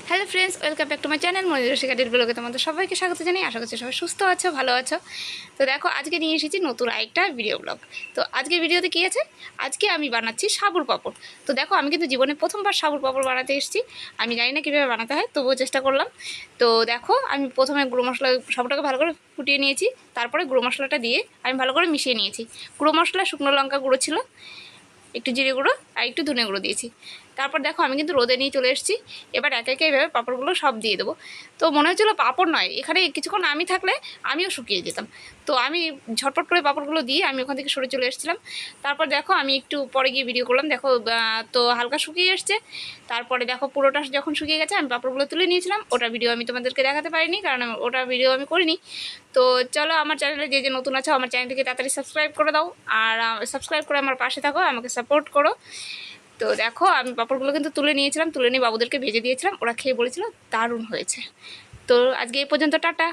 Hello friends, welcome back to my channel Monira শিকারির ব্লগে তোমাদের সবাইকে স্বাগত জানাই। আশা করছি সবাই সুস্থ আছো, ভালো আছো। তো দেখো, আজকে নিয়ে এসেছি নতুন আরেকটা ভিডিও ব্লগ। তো আজকে ভিডিওতে কী আছে, আজকে আমি বানাচ্ছি সাবুর পাঁপড়। তো দেখো, আমি কিন্তু জীবনে প্রথমবার সাবুর পাঁপড় বানাতে এসেছি। আমি জানি না কীভাবে বানাতে হয়, তবুও চেষ্টা করলাম। তো দেখো, আমি প্রথমে গুঁড়ো মশলা সাবুটাকে ভালো করে ফুটিয়ে নিয়েছি। তারপরে গুঁড়ো মশলাটা দিয়ে আমি ভালো করে মিশিয়ে নিয়েছি। গুঁড়ো মশলা শুকনো লঙ্কা গুঁড়ো ছিল, একটু জিরে গুঁড়ো আর একটু ধনে গুঁড়ো দিয়েছি। তারপর দেখো, আমি কিন্তু রোদে নিয়ে চলে এসেছি। এবার একে একে এভাবে পাঁপড়গুলো সব দিয়ে দেবো। তো মনে হচ্ছিলো পাঁপড় নয়, এখানে কিছুক্ষণ আমি থাকলে আমিও শুকিয়ে যেতাম। তো আমি ঝটপট করে পাঁপড়গুলো দিয়ে আমি ওখান থেকে সরে চলে এসেছিলাম। তারপর দেখো, আমি একটু পরে গিয়ে ভিডিও করলাম। দেখো, তো হালকা শুকিয়ে এসছে। তারপরে দেখো, পুরোটা যখন শুকিয়ে গেছে আমি পাঁপড়গুলো তুলে নিয়েছিলাম। ওটা ভিডিও আমি তোমাদেরকে দেখাতে পারিনি, কারণ ওটা ভিডিও আমি করিনি। তো চলো, আমার চ্যানেলে যে যে নতুন আছো, আমার চ্যানেলটিকে তাড়াতাড়ি সাবস্ক্রাইব করে দাও। আর সাবস্ক্রাইব করে আমার পাশে থাকো, আমাকে সাপোর্ট করো। তো দেখো, আমি পাঁপড়গুলো কিন্তু তুলে নিয়েছিলাম, তুলে নিয়ে বাবুদেরকে ভেজে দিয়েছিলাম। ওরা খেয়ে বলেছিল দারুণ হয়েছে। তো আজকে এই পর্যন্ত, টাটা।